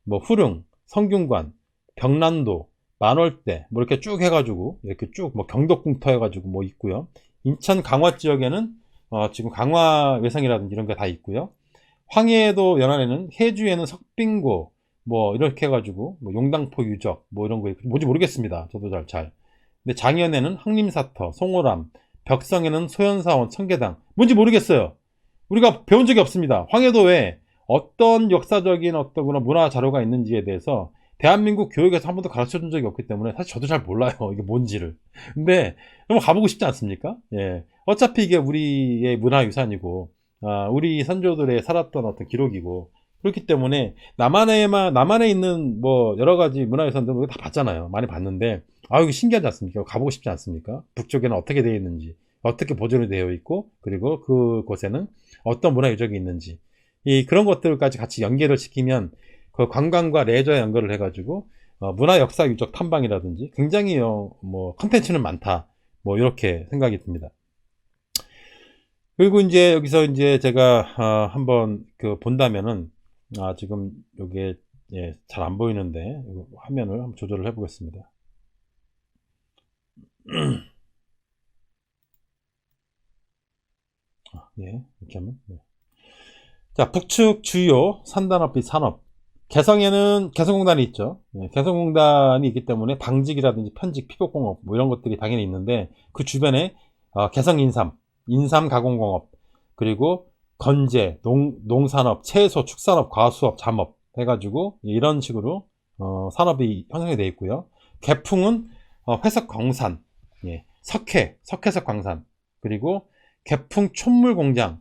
뭐 후릉, 성균관, 병란도, 만월대 뭐 이렇게 쭉 해가지고 이렇게 쭉 뭐 경덕궁터 해가지고 뭐 있고요. 인천 강화 지역에는 지금 강화 외성이라든지 이런 게 다 있고요. 황해도 연안에는 해주에는 석빙고 뭐 이렇게 해가지고 뭐 용당포 유적 뭐 이런 거 뭔지 모르겠습니다. 저도 잘. 근데 장현에는 항림사터, 송호람, 벽성에는 소현사원, 청계당 뭔지 모르겠어요. 우리가 배운 적이 없습니다. 황해도에 어떤 역사적인 어떤 그런 문화 자료가 있는지에 대해서 대한민국 교육에서 한 번도 가르쳐 준 적이 없기 때문에 사실 저도 잘 몰라요. 이게 뭔지를. 근데 한번 가보고 싶지 않습니까? 어차피 이게 우리의 문화유산이고, 우리 선조들의 살았던 어떤 기록이고, 그렇기 때문에 남한에 있는 뭐 여러 가지 문화유산들 우리가 다 봤잖아요. 많이 봤는데, 이거 신기하지 않습니까? 가보고 싶지 않습니까? 북쪽에는 어떻게 되어 있는지, 어떻게 보존이 되어 있고, 그리고 그곳에는 어떤 문화유적이 있는지, 그런 것들까지 같이 연계를 시키면 그 관광과 레저에 연결을 해가지고 문화 역사 유적 탐방이라든지 굉장히 뭐 컨텐츠는 많다, 뭐 이렇게 생각이 듭니다. 그리고 이제 여기서 이제 제가 한번 본다면은 지금 요게 잘 안 보이는데 화면을 한번 조절을 해 보겠습니다. 이렇게 하면 자, 북측 주요 산단업 및 산업. 개성에는 개성공단이 있죠. 개성공단이 있기 때문에 방직이라든지 편직, 피복공업 뭐 이런 것들이 당연히 있는데, 그 주변에 개성인삼, 인삼가공공업, 그리고 건재, 농산업, 채소, 축산업, 과수업, 잠업 해가지고 이런 식으로 산업이 형성이 되어 있고요. 개풍은 회석광산, 석회석 광산, 그리고 개풍 촛물공장,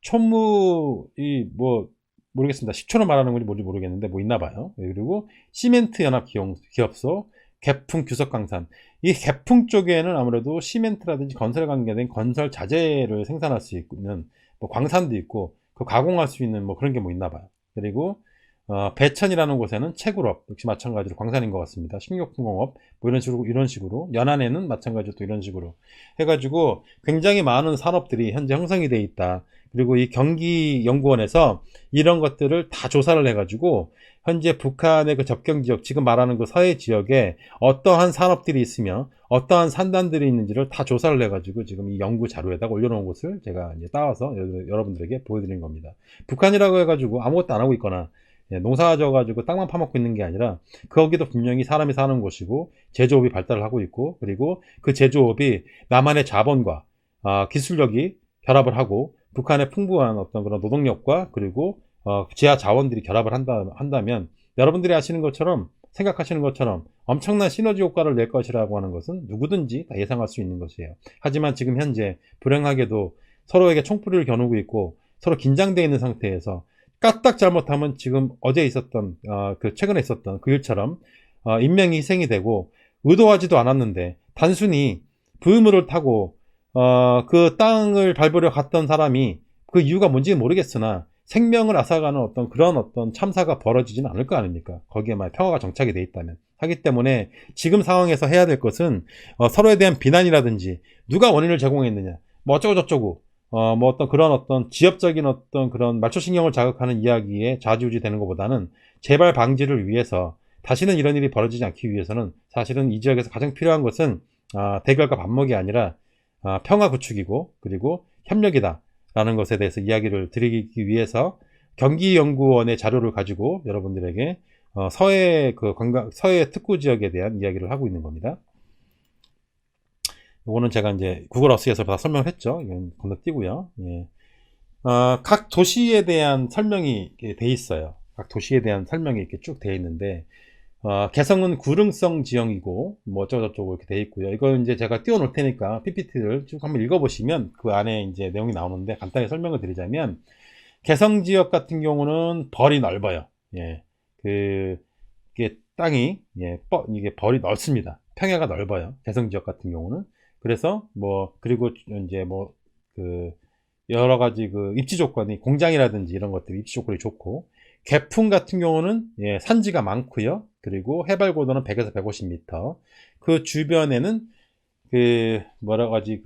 촛물이 뭐 모르겠습니다. 10초로 말하는 건지 뭔지 모르겠는데 뭐 있나 봐요. 그리고 시멘트 연합 기업소, 개풍 규석광산. 이 개풍 쪽에는 아무래도 시멘트라든지 건설에 관계된 건설 자재를 생산할 수 있는 뭐 광산도 있고, 그 가공할 수 있는 뭐 그런 게 뭐 있나 봐요. 그리고 배천이라는 곳에는 채굴업, 역시 마찬가지로 광산인 것 같습니다. 식료품공업 뭐 이런 식으로 연안에는 마찬가지로 또 이런 식으로 해가지고 굉장히 많은 산업들이 현재 형성이 돼 있다. 그리고 이 경기연구원에서 이런 것들을 다 조사를 해가지고 현재 북한의 그 접경 지역, 지금 말하는 그 서해 지역에 어떠한 산업들이 있으며 어떠한 산단들이 있는지를 다 조사를 해가지고 지금 이 연구 자료에다가 올려놓은 것을 제가 이제 따와서 여러분들에게 보여드리는 겁니다. 북한이라고 해가지고 아무것도 안 하고 있거나 농사 져가지고 땅만 파먹고 있는 게 아니라, 거기도 분명히 사람이 사는 곳이고 제조업이 발달을 하고 있고, 그리고 그 제조업이 남한의 자본과 기술력이 결합을 하고 북한의 풍부한 어떤 그런 노동력과 그리고 지하 자원들이 결합을 한다면 여러분들이 생각하시는 것처럼 엄청난 시너지 효과를 낼 것이라고 하는 것은 누구든지 다 예상할 수 있는 것이에요. 하지만 지금 현재 불행하게도 서로에게 총불을 겨누고 있고 서로 긴장되어 있는 상태에서 까딱 잘못하면 지금 최근에 있었던 그 일처럼 인명이 희생이 되고, 의도하지도 않았는데 단순히 브이무를 타고 그 땅을 밟으려 갔던 사람이 그 이유가 뭔지는 모르겠으나 생명을 앗아가는 그런 참사가 벌어지지는 않을 거 아닙니까? 거기에 만약 평화가 정착이 돼 있다면. 하기 때문에 지금 상황에서 해야 될 것은 서로에 대한 비난이라든지 누가 원인을 제공했느냐, 뭐 어쩌고저쩌고, 뭐 그런 지엽적인 그런 말초신경을 자극하는 이야기에 좌지우지 되는 것보다는 재발 방지를 위해서 다시는 이런 일이 벌어지지 않기 위해서는 사실은 이 지역에서 가장 필요한 것은 대결과 반목이 아니라 평화 구축이고 그리고 협력이다 라는 것에 대해서 이야기를 드리기 위해서 경기연구원의 자료를 가지고 여러분들에게 서해 특구 지역에 대한 이야기를 하고 있는 겁니다. 이거는 제가 이제 구글 어스에서 다 설명을 했죠. 이건 건너뛰고요. 예. 각 도시에 대한 설명이 돼 있어요. 각 도시에 대한 설명이 이렇게 쭉 돼 있는데, 개성은 구릉성 지형이고, 뭐 어쩌고저쩌고 이렇게 돼 있고요. 이건 이제 제가 띄워놓을 테니까 PPT를 쭉 한번 읽어보시면 그 안에 이제 내용이 나오는데 간단히 설명을 드리자면, 개성 지역 같은 경우는 벌이 넓어요. 예. 이게 땅이, 이게 벌이 넓습니다. 평야가 넓어요. 개성 지역 같은 경우는. 그래서 그리고 이제 여러 가지 입지 조건이 공장이라든지 이런 것들이 입지 조건이 좋고, 개풍 같은 경우는 산지가 많고요. 그리고 해발 고도는 100에서 150m. 그 주변에는 여러 가지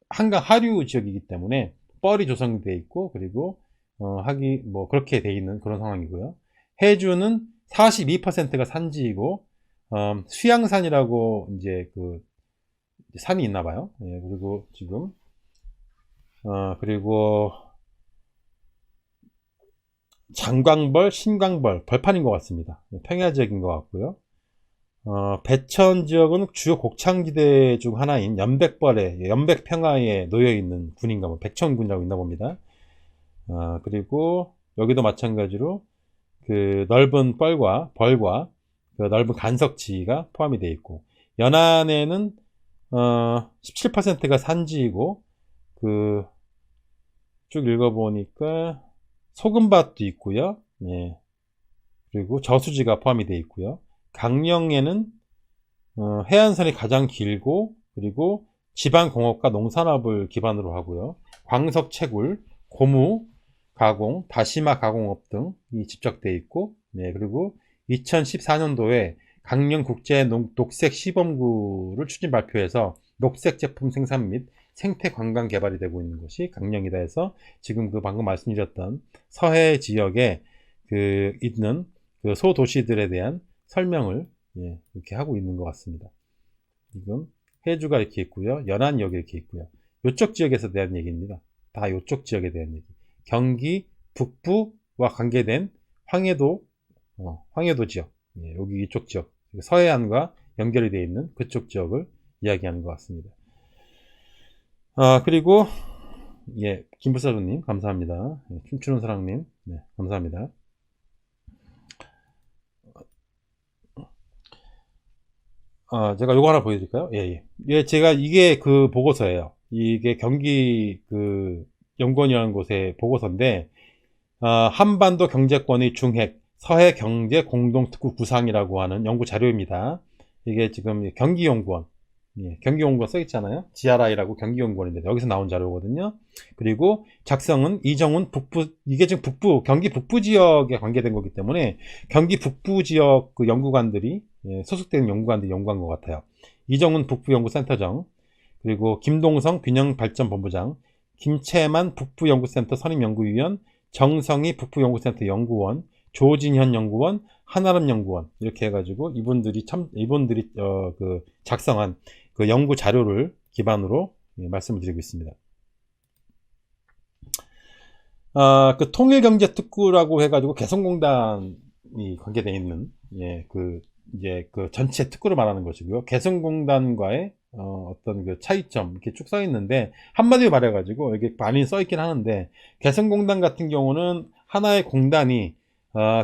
한강 하류 지역이기 때문에 뻘이 조성되어 있고, 그리고 그렇게 돼 있는 그런 상황이고요. 해주는 42%가 산지이고, 수양산이라고 이제 산이 있나 봐요. 예, 그리고 지금 그리고 장광벌, 신광벌, 벌판인 것 같습니다. 평야 지역인 것 같고요. 배천 지역은 주요 곡창지대 중 하나인 연백평화에 놓여있는 군인가 백천군이라고 있나 봅니다. 그리고 여기도 마찬가지로 넓은 벌과 넓은 간석지가 포함이 되어 있고, 연안에는 17%가 산지이고, 쭉 읽어보니까 소금밭도 있고요. 네. 그리고 저수지가 포함이 되어 있고요. 강령에는 해안선이 가장 길고, 그리고 지방공업과 농산업을 기반으로 하고요. 광석 채굴, 고무 가공, 다시마 가공업 등이 집적되어 있고, 네. 그리고 2014년도에 강령국제 녹색 시범구를 추진 발표해서 녹색 제품 생산 및 생태 관광 개발이 되고 있는 것이 강령이다 해서 지금 방금 말씀드렸던 서해 지역에 있는 소도시들에 대한 설명을 이렇게 하고 있는 것 같습니다. 지금 해주가 이렇게 있고요. 연안역이 이렇게 있고요. 이쪽 지역에서 대한 얘기입니다. 다 이쪽 지역에 대한 얘기. 경기 북부와 관계된 황해도 지역. 여기 이쪽 지역. 서해안과 연결이 되어 있는 그쪽 지역을 이야기하는 것 같습니다. 그리고 김부사루님 감사합니다. 춤추는 사랑님 감사합니다. 제가 요거 하나 보여드릴까요? 제가 이게 보고서예요. 이게 경기 연구원이라는 곳의 보고서인데, 한반도 경제권의 중핵 서해 경제 공동특구 구상이라고 하는 연구 자료입니다. 이게 지금 경기연구원, 경기연구원 써있잖아요. GRI라고 경기연구원인데 여기서 나온 자료거든요. 그리고 작성은 이정훈 이게 지금 경기 북부 지역에 관계된 거기 때문에 경기 북부 지역 연구관들이 소속된 연구관들이 연구한 것 같아요. 이정훈 북부연구센터장, 그리고 김동성 균형발전본부장, 김채만 북부연구센터 선임연구위원, 정성희 북부연구센터 연구원, 조진현 연구원, 한아름 연구원, 이렇게 해가지고 이분들이 작성한 연구 자료를 기반으로 말씀을 드리고 있습니다. 통일경제특구라고 해가지고 개성공단이 관계되어 있는 전체 특구를 말하는 것이고요. 개성공단과의 차이점 이렇게 쭉 써 있는데, 한마디로 말해가지고 이게 많이 써 있긴 하는데, 개성공단 같은 경우는 하나의 공단이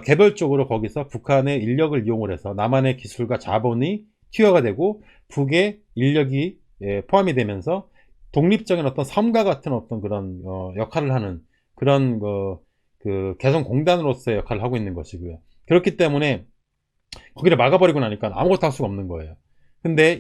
개별적으로 거기서 북한의 인력을 이용을 해서 남한의 기술과 자본이 투여가 되고 북의 인력이 포함이 되면서 독립적인 섬과 같은 그런 역할을 하는 그런 개성공단으로서의 역할을 하고 있는 것이고요. 그렇기 때문에 거기를 막아버리고 나니까 아무것도 할 수가 없는 거예요. 근데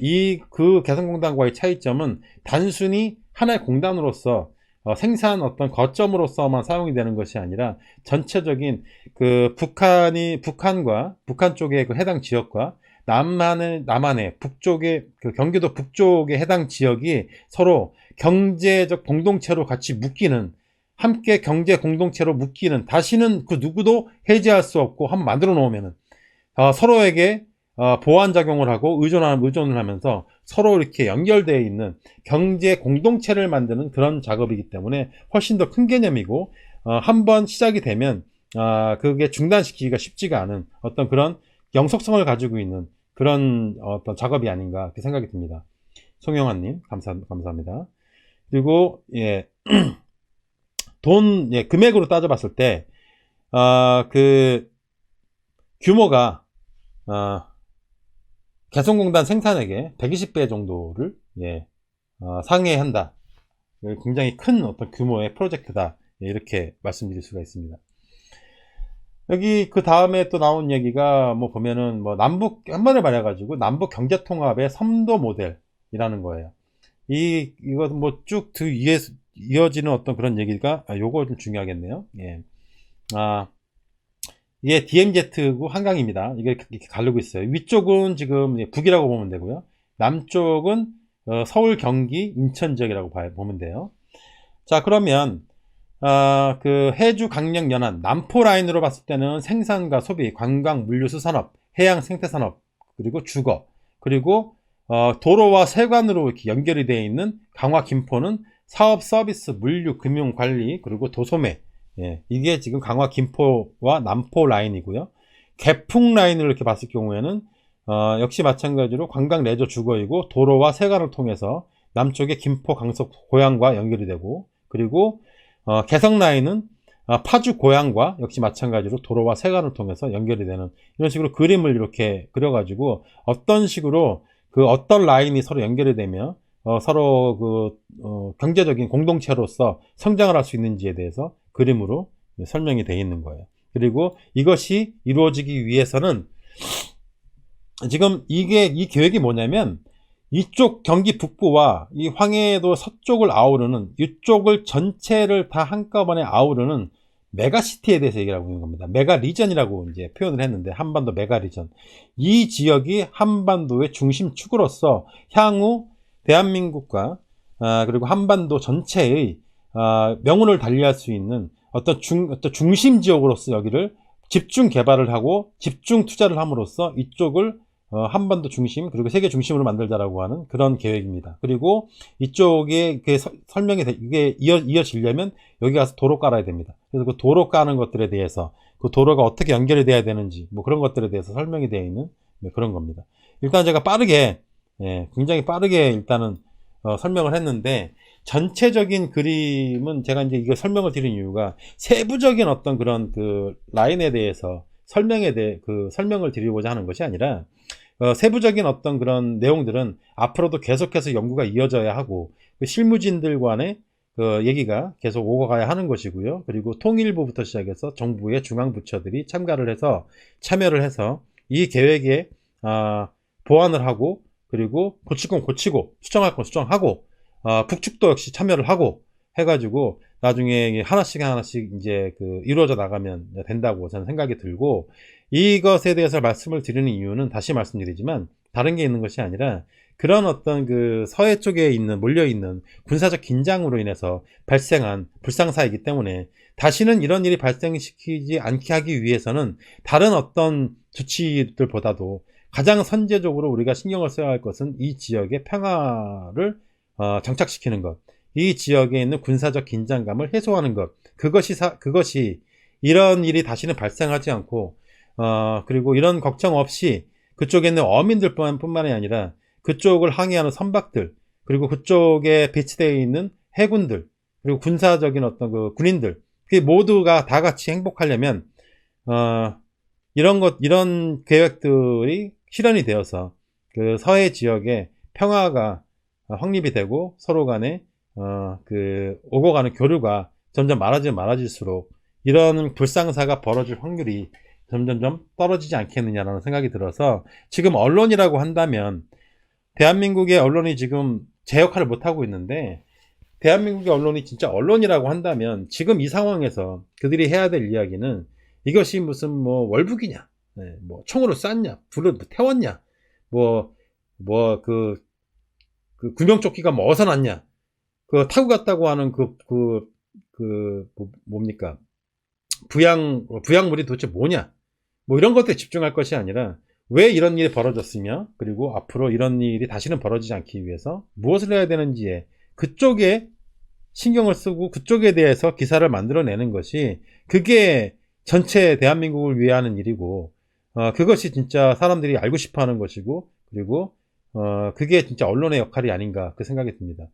개성공단과의 차이점은 단순히 하나의 공단으로서 생산 어떤 거점으로서만 사용이 되는 것이 아니라 전체적인 그 북한과 북한 쪽의 그 해당 지역과 남한의 북쪽의 그 경기도 북쪽의 해당 지역이 서로 경제적 공동체로 같이 묶이는, 함께 경제 공동체로 묶이는, 다시는 그 누구도 해제할 수 없고 한번 만들어 놓으면은 서로에게 보완작용을 하고 의존을 하면서 서로 이렇게 연결되어 있는 경제 공동체를 만드는 그런 작업이기 때문에 훨씬 더 큰 개념이고, 한번 시작이 되면 그게 중단시키기가 쉽지가 않은 어떤 그런 영속성을 가지고 있는 그런 어떤 작업이 아닌가 그렇게 생각이 듭니다. 송영환님 감사합니다. 그리고 예, 금액으로 따져봤을 때 그 규모가 개성공단 생산액의 120배 정도를 상회한다. 굉장히 큰 어떤 규모의 프로젝트다. 이렇게 말씀드릴 수가 있습니다. 여기 그 다음에 또 나온 얘기가 뭐 보면은 뭐 남북 한 번에 말해가지고 남북 경제통합의 섬도 모델이라는 거예요. 이거 뭐 쭉 이어지는 어떤 그런 얘기가 요거 좀 중요하겠네요. 예. 이게 DMZ구 한강입니다. 이게 이렇게 가르고 있어요. 위쪽은 지금 북이라고 보면 되고요. 남쪽은 서울, 경기, 인천 지역이라고 보면 돼요. 자, 그러면 그 해주 강령 연안 남포 라인으로 봤을 때는 생산과 소비, 관광, 물류, 수산업, 해양 생태산업, 그리고 주거, 그리고 도로와 세관으로 이렇게 연결이 되어 있는 강화 김포는 사업, 서비스, 물류, 금융, 관리, 그리고 도소매. 예, 이게 지금 강화 김포와 남포 라인이고요. 개풍 라인을 이렇게 봤을 경우에는 역시 마찬가지로 관광, 레저, 주거이고 도로와 세관을 통해서 남쪽의 김포, 강서, 고양과 연결이 되고, 그리고 개성 라인은 파주, 고양과 역시 마찬가지로 도로와 세관을 통해서 연결이 되는, 이런 식으로 그림을 이렇게 그려가지고 어떤 식으로 그 어떤 라인이 서로 연결이 되며 서로 그 경제적인 공동체로서 성장을 할 수 있는지에 대해서 그림으로 설명이 되어 있는 거예요. 그리고 이것이 이루어지기 위해서는 지금 이 계획이 뭐냐면, 이쪽 경기 북부와 이 황해도 서쪽을 아우르는, 이쪽을 전체를 다 한꺼번에 아우르는 메가시티에 대해서 얘기를 하고 있는 겁니다. 메가 리전이라고 이제 표현을 했는데, 한반도 메가 리전. 이 지역이 한반도의 중심축으로서 향후 대한민국과 그리고 한반도 전체의 명운을 달리할 수 있는 어떤 중심 지역으로서 여기를 집중 개발을 하고 집중 투자를 함으로써 이쪽을 한반도 중심, 그리고 세계 중심으로 만들자라고 하는 그런 계획입니다. 그리고 이쪽에 설명이 이게 이어지려면 여기 가서 도로 깔아야 됩니다. 그래서 그 도로 까는 것들에 대해서, 그 도로가 어떻게 연결이 돼야 되는지 뭐 그런 것들에 대해서 설명이 되어 있는 그런 겁니다. 일단 제가 굉장히 빠르게 일단은 설명을 했는데, 전체적인 그림은 제가 이제 이거 설명을 드린 이유가 세부적인 어떤 그런 그 라인에 대해서 설명을 드리고자 하는 것이 아니라, 세부적인 어떤 그런 내용들은 앞으로도 계속해서 연구가 이어져야 하고, 그 실무진들 간의 그 얘기가 계속 오고 가야 하는 것이고요. 그리고 통일부부터 시작해서 정부의 중앙부처들이 참여를 해서 이 계획에 보완을 하고, 그리고 고칠 건 고치고, 수정할 건 수정하고, 북측도 역시 참여를 하고 해가지고 나중에 하나씩 이제 이루어져 나가면 된다고 저는 생각이 들고, 이것에 대해서 말씀을 드리는 이유는 다시 말씀드리지만 다른 게 있는 것이 아니라, 그런 어떤 그 서해 쪽에 몰려있는 군사적 긴장으로 인해서 발생한 불상사이기 때문에 다시는 이런 일이 발생시키지 않게 하기 위해서는 다른 어떤 조치들보다도 가장 선제적으로 우리가 신경을 써야 할 것은 이 지역의 평화를 정착시키는 것, 이 지역에 있는 군사적 긴장감을 해소하는 것, 그것이 이런 일이 다시는 발생하지 않고, 그리고 이런 걱정 없이 그쪽에 있는 어민들 뿐만이 아니라 그쪽을 항해하는 선박들, 그리고 그쪽에 배치되어 있는 해군들, 그리고 군사적인 어떤 그 군인들, 그 모두가 다 같이 행복하려면 이런 계획들이 실현이 되어서 그 서해 지역에 평화가 확립이 되고, 서로 간에 그 오고 가는 교류가 점점 많아질수록 이런 불상사가 벌어질 확률이 점점점 떨어지지 않겠느냐라는 생각이 들어서, 지금 언론이라고 한다면 대한민국의 언론이 지금 제 역할을 못하고 있는데, 대한민국의 언론이 진짜 언론이라고 한다면 지금 이 상황에서 그들이 해야 될 이야기는 이것이 무슨 뭐 월북이냐, 뭐 총으로 쐈냐, 불을 태웠냐, 그 구명조끼가 뭐 어디서 났냐, 그 타고 갔다고 하는 뭡니까? 부양물이 도대체 뭐냐? 뭐 이런 것들에 집중할 것이 아니라 왜 이런 일이 벌어졌으며 그리고 앞으로 이런 일이 다시는 벌어지지 않기 위해서 무엇을 해야 되는지에 그쪽에 신경을 쓰고 그쪽에 대해서 기사를 만들어내는 것이 그게 전체 대한민국을 위해 하는 일이고 그것이 진짜 사람들이 알고 싶어 하는 것이고 그리고 그게 진짜 언론의 역할이 아닌가 그 생각이 듭니다.